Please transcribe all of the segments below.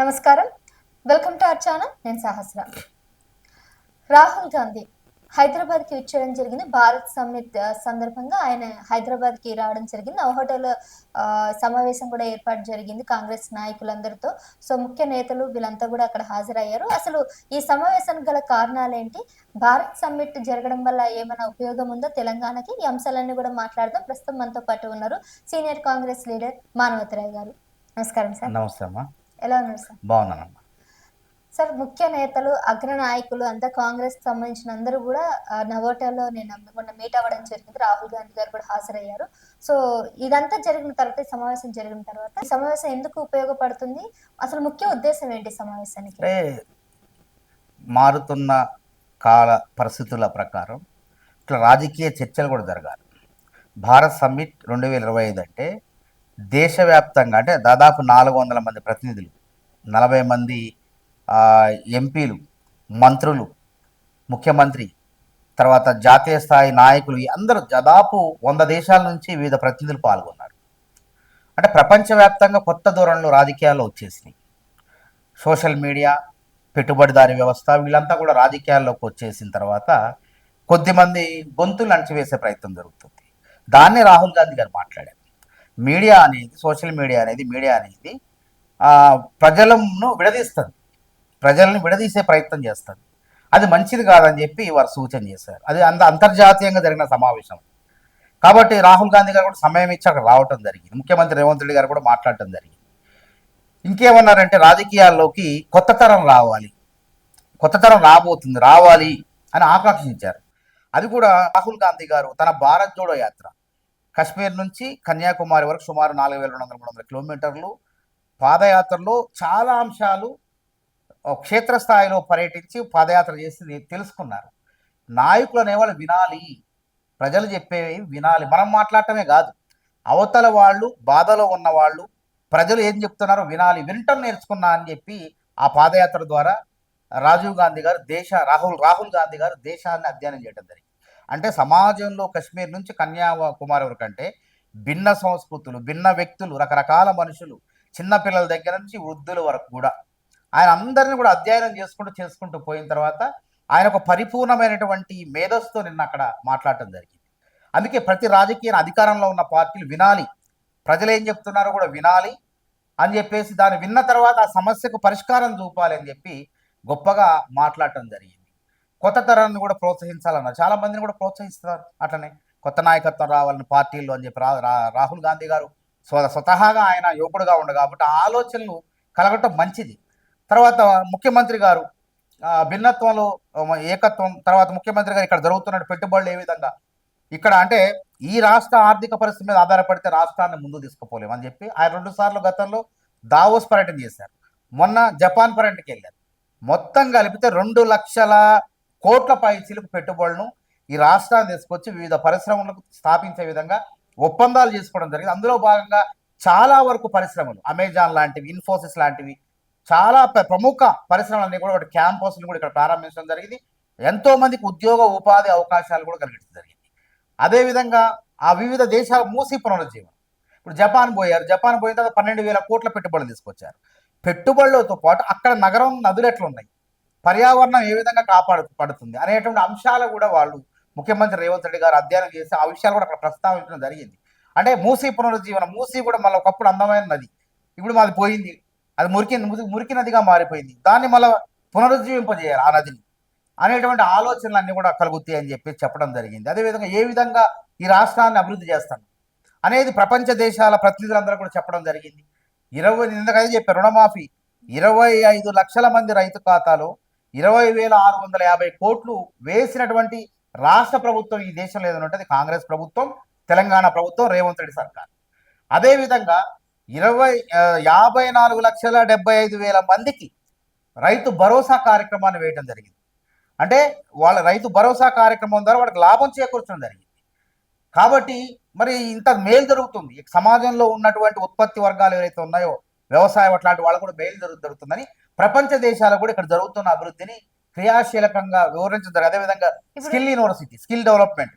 నమస్కారం. Welcome to our channel. నేను సహస్ర. రాహుల్ గాంధీ హైదరాబాద్కి వచ్చేయడం జరిగింది. భారత్ సమ్మిట్ సందర్భంగా ఆయన హైదరాబాద్కి రావడం జరిగింది. నవహోటల్ సమావేశం కూడా ఏర్పాటు జరిగింది కాంగ్రెస్ నాయకులందరితో. సో ముఖ్య నేతలు వీళ్ళంతా కూడా అక్కడ హాజరయ్యారు. అసలు ఈ సమావేశానికి గల కారణాలేంటి, భారత్ సమ్మిట్ జరగడం వల్ల ఏమైనా ఉపయోగం ఉందో తెలంగాణకి, ఈ అంశాలన్నీ కూడా మాట్లాడదాం. ప్రస్తుతం మనతో పాటు ఉన్నారు సీనియర్ కాంగ్రెస్ లీడర్ మానవతిరాయ్ గారు. నమస్కారం సార్. నమస్తే అమ్మా. ఎలా ఉన్నారు సార్? బాగున్నానమ్మా. సార్, ముఖ్య నేతలు, అగ్రనాయకులు అంతా కాంగ్రెస్ సంబంధించిన అందరూ కూడా నవోటాలో నేను మొన్న మీట్ అవ్వడం జరిగింది. రాహుల్ గాంధీ గారు కూడా హాజరయ్యారు. సో ఇదంతా జరిగిన తర్వాత, ఈ సమావేశం జరిగిన తర్వాత, ఈ సమావేశం ఎందుకు ఉపయోగపడుతుంది, అసలు ముఖ్య ఉద్దేశం ఏంటి సమావేశానికి? అంటే మారుతున్న కాల పరిస్థితుల ప్రకారం ఇట్లా రాజకీయ చర్చలు కూడా జరగాలి. భారత్ సమ్మిట్ 2025 అంటే దేశవ్యాప్తంగా అంటే దాదాపు 400 మంది ప్రతినిధులు, 40 మంది ఎంపీలు, మంత్రులు, ముఖ్యమంత్రి, తర్వాత జాతీయ స్థాయి నాయకులు అందరూ దాదాపు 100 దేశాల నుంచి వివిధ ప్రతినిధులు పాల్గొన్నారు. అంటే ప్రపంచవ్యాప్తంగా కొత్త ధోరణులు రాజకీయాల్లో వచ్చేసినాయి. సోషల్ మీడియా, పెట్టుబడిదారీ వ్యవస్థ వీళ్ళంతా కూడా రాజకీయాల్లోకి వచ్చేసిన తర్వాత కొద్దిమంది గొంతులు అణచివేసే ప్రయత్నం జరుగుతుంది. దాన్ని రాహుల్ గాంధీ గారు మాట్లాడారు. మీడియా అనేది ప్రజలను విడదీస్తుంది, ప్రజల్ని విడదీసే ప్రయత్నం చేస్తుంది. అది మంచిది కాదని చెప్పి వారు సూచన చేశారు. అది అంతర్జాతీయంగా జరిగిన సమావేశం కాబట్టి రాహుల్ గాంధీ గారు కూడా సమయం ఇచ్చి అక్కడ రావటం జరిగింది. ముఖ్యమంత్రి రేవంత్ రెడ్డి గారు కూడా మాట్లాడటం జరిగింది. ఇంకేమన్నారంటే రాజకీయాల్లోకి కొత్త తరం రావాలి అని ఆకాంక్షించారు. అది కూడా రాహుల్ గాంధీ గారు తన భారత్ జోడో యాత్ర కశ్మీర్ నుంచి కన్యాకుమారి వరకు సుమారు 4200-300 కిలోమీటర్లు పాదయాత్రలో చాలా అంశాలు క్షేత్రస్థాయిలో పర్యటించి పాదయాత్ర చేసి తెలుసుకున్నారు. నాయకులు అనేవాళ్ళు వినాలి, ప్రజలు చెప్పేవి వినాలి, మనం మాట్లాడటమే కాదు. అవతల వాళ్ళు, బాధలో ఉన్న వాళ్ళు, ప్రజలు ఏం చెప్తున్నారో వినాలి, వినటం నేర్చుకున్నా అని చెప్పి ఆ పాదయాత్ర ద్వారా రాహుల్ గాంధీ గారు దేశాన్ని అధ్యయనం చేయడం జరిగింది. అంటే సమాజంలో కశ్మీర్ నుంచి కన్యాకుమారి వరకు అంటే భిన్న సంస్కృతులు, భిన్న వ్యక్తులు, రకరకాల మనుషులు, చిన్నపిల్లల దగ్గర నుంచి వృద్ధుల వరకు కూడా ఆయన అందరినీ కూడా అధ్యయనం చేసుకుంటూ పోయిన తర్వాత ఆయన ఒక పరిపూర్ణమైనటువంటి మేధస్సుతో నిన్న అక్కడ మాట్లాడటం జరిగింది. అందుకే ప్రతి రాజకీయ అధికారంలో ఉన్న పార్టీలు వినాలి, ప్రజలు ఏం చెప్తున్నారో కూడా వినాలి అని చెప్పేసి దాన్ని విన్న తర్వాత ఆ సమస్యకు పరిష్కారం చూపాలి అని చెప్పి గొప్పగా మాట్లాడటం జరిగింది. కొత్త తరాన్ని కూడా ప్రోత్సహించాలన్నారు. చాలా మందిని కూడా ప్రోత్సహిస్తున్నారు. అట్లనే కొత్త నాయకత్వం రావాలని పార్టీల్లో అని చెప్పి రాహుల్ గాంధీ గారు స్వతహాగా ఆయన యువకుడుగా ఉండ కాబట్టి ఆ ఆలోచనలు కలగటం మంచిది. తర్వాత ముఖ్యమంత్రి గారు భిన్నత్వంలో ఏకత్వం, తర్వాత ముఖ్యమంత్రి గారు ఇక్కడ జరుగుతున్న పెట్టుబడులు ఏ విధంగా ఇక్కడ అంటే ఈ రాష్ట్ర ఆర్థిక పరిస్థితి మీద ఆధారపడితే రాష్ట్రాన్ని ముందు తీసుకుపోలేము అని చెప్పి ఆయన 2 సార్లు గతంలో దావోస్ పర్యటన చేశారు. మొన్న జపాన్ పర్యటనకి వెళ్ళారు. మొత్తం కలిపితే 2 లక్షల కోట్ల పైచీలకు పెట్టుబడులను ఈ రాష్ట్రాన్ని తీసుకొచ్చి వివిధ పరిశ్రమలకు స్థాపించే విధంగా ఒప్పందాలు చేసుకోవడం జరిగింది. అందులో భాగంగా చాలా వరకు పరిశ్రమలు, అమెజాన్ లాంటివి, ఇన్ఫోసిస్ లాంటివి చాలా ప్రముఖ పరిశ్రమలన్నీ కూడా ఒకటి క్యాంపస్ని కూడా ఇక్కడ ప్రారంభించడం జరిగింది. ఎంతో మందికి ఉద్యోగ ఉపాధి అవకాశాలు కూడా కలిగించడం జరిగింది. అదేవిధంగా ఆ వివిధ దేశాల మూసి పునరుజ్జీవనం. ఇప్పుడు జపాన్ పోయిన తర్వాత 12,000 కోట్ల పెట్టుబడులు తీసుకొచ్చారు. పెట్టుబడులతో పాటు అక్కడ నగరం, నదులు ఎట్లున్నాయి, పర్యావరణం ఏ విధంగా కాపాడపడుతుంది అనేటువంటి అంశాలు కూడా వాళ్ళు ముఖ్యమంత్రి రేవంత్ రెడ్డి గారు అధ్యయనం చేసి ఆ విషయాలు కూడా అక్కడ ప్రస్తావించడం జరిగింది. అంటే మూసి పునరుజ్జీవనం, మూసి కూడా మళ్ళీ ఒకప్పుడు అందమైన నది, ఇప్పుడు మాది పోయింది, అది మురికి నదిగా మారిపోయింది, దాన్ని మళ్ళీ పునరుజ్జీవింపజేయాలి ఆ నదిని అనేటువంటి ఆలోచనలు అన్నీ కూడా కలుగుతాయి అని చెప్పి చెప్పడం జరిగింది. అదేవిధంగా ఏ విధంగా ఈ రాష్ట్రాన్ని అభివృద్ధి చేస్తాను అనేది ప్రపంచ దేశాల ప్రతినిధులందరూ కూడా చెప్పడం జరిగింది. ఇంతకైతే చెప్పారు, రుణమాఫీ 25 లక్షల మంది రైతు ఖాతాలో 20,650 కోట్లు వేసినటువంటి రాష్ట్ర ప్రభుత్వం ఈ దేశంలో ఏదైనా ఉంటుంది కాంగ్రెస్ ప్రభుత్వం, తెలంగాణ ప్రభుత్వం, రేవంత్ రెడ్డి సర్కార్. అదేవిధంగా 54,75,000 మందికి రైతు భరోసా కార్యక్రమాన్ని వేయడం జరిగింది. అంటే వాళ్ళ రైతు భరోసా కార్యక్రమం ద్వారా వాళ్ళకి లాభం చేకూర్చడం జరిగింది. కాబట్టి మరి ఇంత మేలు జరుగుతుంది. సమాజంలో ఉన్నటువంటి ఉత్పత్తి వర్గాలు ఏవైతే ఉన్నాయో, వ్యవసాయం అట్లాంటి వాళ్ళకు కూడా మేలు జరుగుతుందని ప్రపంచ దేశాలకు కూడా ఇక్కడ జరుగుతున్న అభివృద్ధిని క్రియాశీలకంగా వివరించడం. అదేవిధంగా స్కిల్ యూనివర్సిటీ, స్కిల్ డెవలప్మెంట్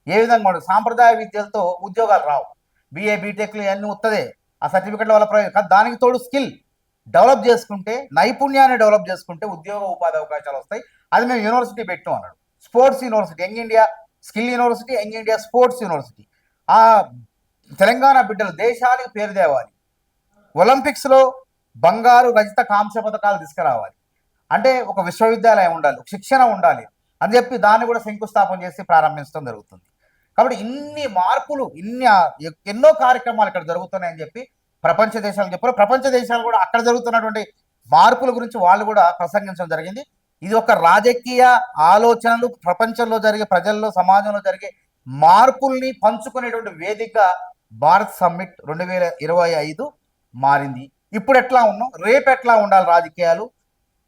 ఏ విధంగా ఉండదు, సాంప్రదాయ విద్యలతో ఉద్యోగాలు రావు, BA, BTECలు ఇవన్నీ వస్తుంది, ఆ సర్టిఫికెట్ల వల్ల ప్రయోజనం, దానికి తోడు స్కిల్ డెవలప్ చేసుకుంటే, నైపుణ్యాన్ని డెవలప్ చేసుకుంటే ఉద్యోగ ఉపాధి అవకాశాలు వస్తాయి. అది మేము యూనివర్సిటీ పెట్టాం అన్నాడు. Sports university, young India skill university, young India sports university. ఆ తెలంగాణ బిడ్డలు దేశానికి పేరు తేవాలి, ఒలింపిక్స్లో బంగారు, రజిత, కాంస్య పథకాలు తీసుకురావాలి అంటే ఒక విశ్వవిద్యాలయం ఉండాలి, ఒక శిక్షణ ఉండాలి అని చెప్పి దాన్ని కూడా శంకుస్థాపన చేసి ప్రారంభించడం జరుగుతుంది. కాబట్టి ఇన్ని మార్పులు, ఎన్నో కార్యక్రమాలు ఇక్కడ జరుగుతున్నాయని చెప్పి ప్రపంచ దేశాలు చెప్పారు. ప్రపంచ దేశాలు కూడా అక్కడ జరుగుతున్నటువంటి మార్పుల గురించి వాళ్ళు కూడా ప్రసంగించడం జరిగింది. ఇది ఒక రాజకీయ ఆలోచనలు, ప్రపంచంలో జరిగే, ప్రజల్లో, సమాజంలో జరిగే మార్పుల్ని పంచుకునేటువంటి వేదికగా భారత్ సమ్మిట్ 2025 మారింది. ఇప్పుడు ఎట్లా ఉన్నాం, రేపు ఎట్లా ఉండాలి రాజకీయాలు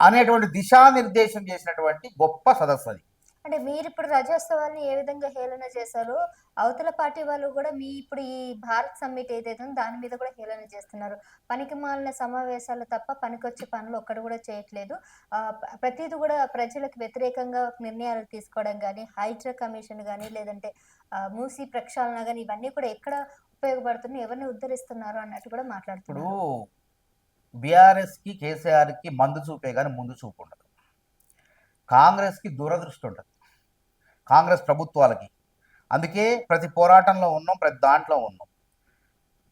అనేటువంటి దిశానిర్దేశం చేసినటువంటి గొప్ప సదస్సు అది. అంటే మీరు ఇప్పుడు రజోత్సవాన్ని ఏ విధంగా హేళన చేశారో, అవతల పార్టీ వాళ్ళు కూడా మీ ఇప్పుడు ఈ భారత్ సమ్మిట్ ఏదైతే ఉందో దాని మీద కూడా హేళన చేస్తున్నారు. పనికిమాలిన సమావేశాలు తప్ప పనికొచ్చే పనులు ఒక్కటి కూడా చేయట్లేదు. ప్రతిది కూడా ప్రజలకు వ్యతిరేకంగా నిర్ణయాలు తీసుకోవడం కానీ, హైడ్రా కమిషన్ కానీ, లేదంటే మూసీ ప్రక్షాళన కానీ, ఇవన్నీ కూడా ఎక్కడ ఉపయోగపడుతున్నాయి, ఎవరిని ఉద్ధరిస్తున్నారు అన్నట్టు కూడా మాట్లాడుతున్నారు. బీఆర్ఎస్కి, కేసీఆర్కి మందు చూపే కానీ ముందు చూపు ఉండదు. కాంగ్రెస్కి దూరదృష్టి ఉంటుంది, కాంగ్రెస్ ప్రభుత్వాలకి. అందుకే ప్రతి పోరాటంలో ఉన్నాం, ప్రతి దాంట్లో ఉన్నాం.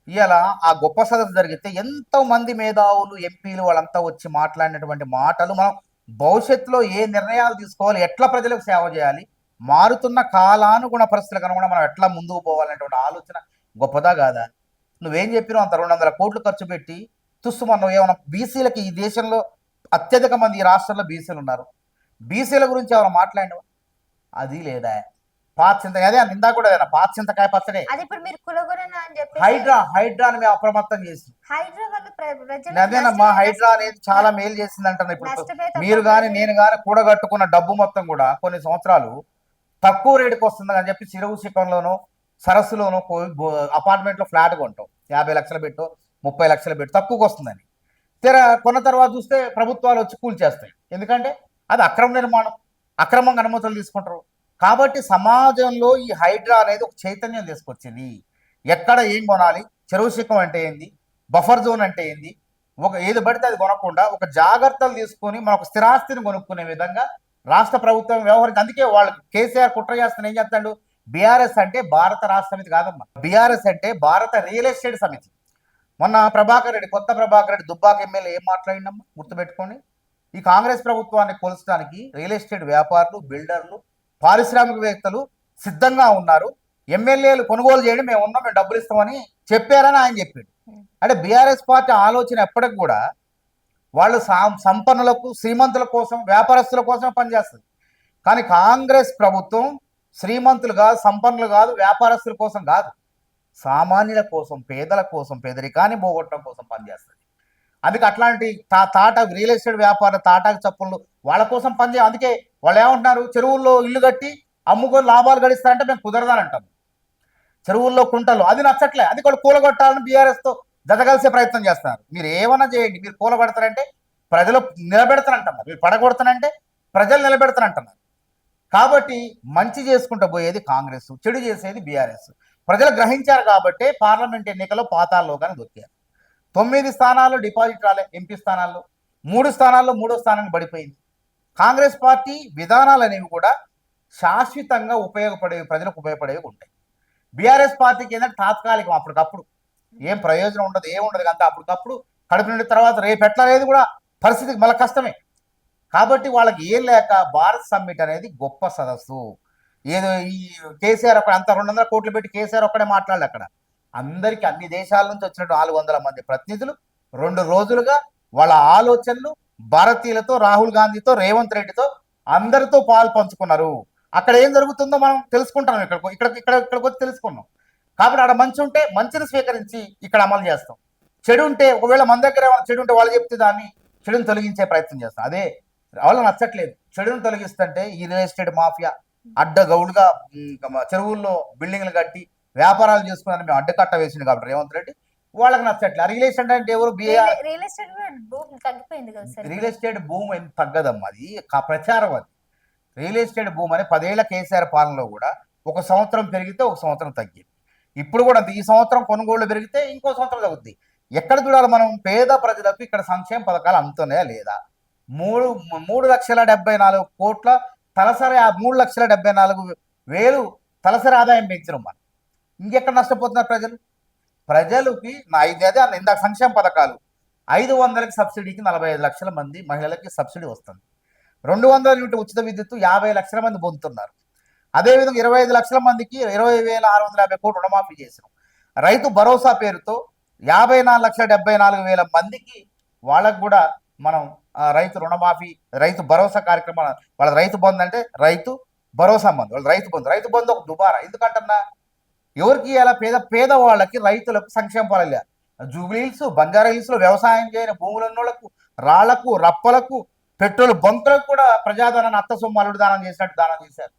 ఇవాళ ఆ గొప్ప సదస్సు జరిగితే ఎంతోమంది మేధావులు, ఎంపీలు వాళ్ళంతా వచ్చి మాట్లాడినటువంటి మాటలు, మనం భవిష్యత్తులో ఏ నిర్ణయాలు తీసుకోవాలి, ఎట్లా ప్రజలకు సేవ చేయాలి, మారుతున్న కాలానుగుణ పరిస్థితులకు అనుగుణ మనం ఎట్లా ముందుకు పోవాలనేటువంటి ఆలోచన గొప్పదా కాదా? నువ్వేం చెప్పినావు, అంత 200 కోట్లు ఖర్చు పెట్టి తుస్సుమన్నావు. ఏమన్నా బీసీలకి, ఈ దేశంలో అత్యధిక మంది ఈ రాష్ట్రంలో బీసీలు ఉన్నారు, బీసీల గురించి ఎవరు మాట్లాడినవా? అది లేదా? పాచింతకాయ, అదే నిందా కూడా అదేనా, పాచింతకాయ పచ్చడే. హైడ్రాని మేము అప్రమత్తం చేసి, అదేనమ్మా, హైడ్రా అనేది చాలా మేలు చేసింది అంటారు. ఇప్పుడు మీరు కానీ నేను కానీ కూడగట్టుకున్న డబ్బు మొత్తం కూడా కొన్ని సంవత్సరాలు తక్కువ రేటుకి వస్తుంది అని చెప్పి చిరువు శిఖంలోనో, సరస్సులోనో అపార్ట్మెంట్లో ఫ్లాట్ కొంటాం, 50 లక్షలు పెట్టో, 30 లక్షలు పెట్టు, తక్కువకి వస్తుందని. కొన్న తర్వాత చూస్తే ప్రభుత్వాలు వచ్చి కూల్చేస్తాయి. ఎందుకంటే అది అక్రమ నిర్మాణం, అక్రమంగా అనుమతులు తీసుకుంటారు. కాబట్టి సమాజంలో ఈ హైడ్రా అనేది ఒక చైతన్యం తీసుకొచ్చింది. ఎక్కడ ఏం కొనాలి, చెరువు శిఖం అంటే ఏంది, బఫర్ జోన్ అంటే ఏంది, ఏది పడితే అది కొనకుండా ఒక జాగ్రత్తలు తీసుకొని మన ఒక స్థిరాస్తిని కొనుక్కునే విధంగా రాష్ట్ర ప్రభుత్వం వ్యవహరించి. అందుకే వాళ్ళు కేసీఆర్ కుట్ర చేస్తున్న ఏం చేస్తాడు, బీఆర్ఎస్ అంటే భారత రాష్ట్ర సమితి కాదమ్మా, బీఆర్ఎస్ అంటే భారత రియల్ ఎస్టేట్ సమితి. మొన్న ప్రభాకర్ రెడ్డి, కొత్త ప్రభాకర్ రెడ్డి, దుబ్బాక ఎమ్మెల్యే ఏం మాట్లాడిందమ్మా గుర్తుపెట్టుకోండి. ఈ కాంగ్రెస్ ప్రభుత్వాన్ని కొలుచడానికి రియల్ ఎస్టేట్ వ్యాపారులు, బిల్డర్లు, పారిశ్రామికవేత్తలు సిద్ధంగా ఉన్నారు. ఎమ్మెల్యేలు కొనుగోలు చేయడం మేము ఉన్నాం, మేము డబ్బులు ఇస్తామని చెప్పారని ఆయన చెప్పాడు. అంటే బీఆర్ఎస్ పార్టీ ఆలోచన ఎప్పటికి కూడా వాళ్ళు సంపన్నులకు, శ్రీమంతుల కోసం, వ్యాపారస్తుల కోసం పనిచేస్తుంది. కానీ కాంగ్రెస్ ప్రభుత్వం శ్రీమంతులు కాదు, సంపన్నులు కాదు, వ్యాపారస్తుల కోసం కాదు, సామాన్యుల కోసం, పేదల కోసం, పేదరికాన్ని పోగొట్టడం కోసం పనిచేస్తుంది. అందుకే అట్లాంటి తాటా రియల్ ఎస్టేట్ వ్యాపారం, తాటాకు చప్పుళ్ళు వాళ్ళ కోసం పనిచేయ. అందుకే వాళ్ళు ఏమంటున్నారు, చెరువుల్లో ఇల్లు కట్టి అమ్ముకొని లాభాలు గడిస్తారంటే మేము కుదరదని అంటాం. చెరువుల్లో కుంటలు అది నచ్చట్లే, అది కూడా కూలగొట్టాలని బీఆర్ఎస్తో జతగలిసే ప్రయత్నం చేస్తున్నారు. మీరు ఏమన్నా చేయండి, మీరు కూలగొడతారంటే ప్రజలు నిలబెడతానంటున్నారు, మీరు పడగొడతానంటే ప్రజలు నిలబెడతానంటున్నారు. కాబట్టి మంచి చేసుకుంటూ పోయేది కాంగ్రెస్, చెడు చేసేది బీఆర్ఎస్. ప్రజలు గ్రహించారు కాబట్టి పార్లమెంట్ ఎన్నికల్లో పాతాల్లోగానే దొక్కారు. 9 స్థానాల్లో డిపాజిట్ రాలే, ఎంపీ స్థానాల్లో 3 స్థానాల్లో 3వ స్థానానికి పడిపోయింది. కాంగ్రెస్ పార్టీ విధానాలు అనేవి కూడా శాశ్వతంగా ఉపయోగపడేవి, ప్రజలకు ఉపయోగపడేవి ఉంటాయి. బీఆర్ఎస్ పార్టీకి ఏంటంటే తాత్కాలికం, అప్పటికప్పుడు ఏం ప్రయోజనం ఉండదు, ఏముండదు. అంతా అప్పటికప్పుడు కడుపు నిండిన తర్వాత రేపు ఎట్లా అనేది కూడా పరిస్థితికి మళ్ళీ కష్టమే. కాబట్టి వాళ్ళకి ఏం లేక భారత్ సమ్మిట్ అనేది గొప్ప సదస్సు. ఏదో ఈ కేసీఆర్ అక్కడ అంత 200 కోట్లు పెట్టి కేసీఆర్ ఒక్కడే మాట్లాడాలి. అక్కడ అందరికీ అన్ని దేశాల నుంచి వచ్చినట్టు 400 మంది ప్రతినిధులు 2 రోజులుగా వాళ్ళ ఆలోచనలు భారతీయులతో, రాహుల్ గాంధీతో, రేవంత్ రెడ్డితో అందరితో పాలు పంచుకున్నారు. అక్కడ ఏం జరుగుతుందో మనం తెలుసుకుంటాం, ఇక్కడికి వచ్చి తెలుసుకున్నాం. కాబట్టి అక్కడ మంచి ఉంటే మంచిని స్వీకరించి ఇక్కడ అమలు చేస్తాం. చెడు ఉంటే, ఒకవేళ మన దగ్గర ఏమైనా చెడు ఉంటే వాళ్ళు చెప్తే దాన్ని చెడుని తొలగించే ప్రయత్నం చేస్తాం. అదే వాళ్ళు నచ్చట్లేదు. చెడుని తొలగిస్తుంటే ఈ రియల్ ఎస్టేట్ మాఫియా అడ్డగౌడుగా చెరువుల్లో బిల్డింగ్లు కట్టి వ్యాపారాలు చేసుకున్నారని మేము అడ్డకట్ట వేసింది కాబట్టి రేవంత్ రెడ్డి వాళ్ళకి నచ్చట్లేదు. రియల్ ఎస్టేట్ అంటే ఎవరు, రియల్ ఎస్టేట్ భూమి ఎంత తగ్గదమ్మా, అది ప్రచారం. అది రియల్ ఎస్టేట్ భూమి అని 10 ఏళ్ల కేసీఆర్ పాలనలో కూడా 1 సంవత్సరం పెరిగితే 1 సంవత్సరం తగ్గింది. ఇప్పుడు కూడా ఈ సంవత్సరం కొనుగోళ్లు పెరిగితే ఇంకో సంవత్సరం తగ్గుద్ది. ఎక్కడ చూడాలి మనం? పేద ప్రజలకు ఇక్కడ సంక్షేమ పథకాలు అందుతున్నాయా లేదా? మూడు 3,74,00,000 తలసరి, ఆ 3,74,000 తలసరి ఆదాయం పెంచడం మనం. ఇంకెక్కడ నష్టపోతున్నారు ప్రజలు? ప్రజలకి అదే అన్న ఇందాక సంక్షేమ పథకాలు 500కి సబ్సిడీకి 45 లక్షల మంది మహిళలకి సబ్సిడీ వస్తుంది. 200 యూనిట్ ఉచిత విద్యుత్తు 50 లక్షల మంది పొందుతున్నారు. అదేవిధంగా 25 లక్షల మందికి 20,650 కోట్లు రుణమాఫీ చేసినాం. రైతు భరోసా పేరుతో 54,74,000 మందికి వాళ్ళకు కూడా మనం రైతు రుణమాఫీ, రైతు భరోసా కార్యక్రమాలు. వాళ్ళ రైతు బంధు అంటే రైతు భరోసా బంధు, వాళ్ళ రైతు బంధు ఒక దుబారా. ఎందుకంటున్నా, ఎవరికి ఇలా పేదవాళ్ళకి, రైతులకు సంక్షేమ ఫలాలు. జూబ్లీ హిల్స్, బంజారా హిల్స్ లో వ్యవసాయం చేయని భూములున్నోళ్లకు, రాళ్లకు, రప్పలకు, పెట్రోల్ బంకులకు కూడా ప్రజాదానాన్ని అత్త సొమ్ము అల్లుడు దానం చేసినట్టు దానం చేశారు,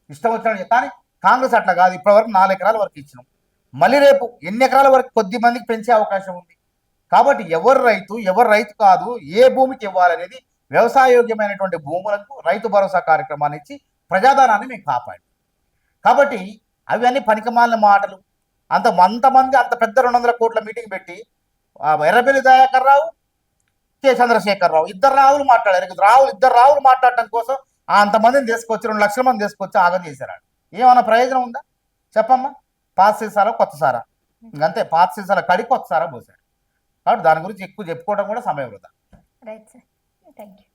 ఇష్టం వచ్చినట్టు. కానీ కాంగ్రెస్ అట్లా కాదు. ఇప్పటివరకు 4 ఎకరాల వరకు ఇచ్చినాం. మళ్ళీ రేపు ఎన్ని ఎకరాల వరకు కొద్ది మందికి పెంచే అవకాశం ఉంది. కాబట్టి ఎవరు రైతు కాదు, ఏ భూమికి ఇవ్వాలనేది వ్యవసాయోగ్యమైనటువంటి భూములకు రైతు భరోసా కార్యక్రమాన్ని ఇచ్చి ప్రజాదానాన్ని మేము కాపాడు. కాబట్టి అవన్నీ పనికిమాలిన మాటలు. అంతమంది అంత పెద్ద 200 కోట్ల మీటింగ్ పెట్టి ఎర్రబెల్లి దయాకర్ రావు, కె చంద్రశేఖరరావు ఇద్దరు రావులు మాట్లాడటం కోసం అంతమందిని తీసుకొచ్చి 2 లక్షల మంది తీసుకొచ్చి ఆగం చేశారు. ఏమైనా ప్రయోజనం ఉందా చెప్పమ్మా? పాత సీసాలో కొత్త సారా, ఇంకంతే. పాత సీసాల కడి కొత్త సారా పోసాడు. కాబట్టి దాని గురించి ఎక్కువ చెప్పుకోవడం కూడా సమయం వృధా. Right sir, thank you.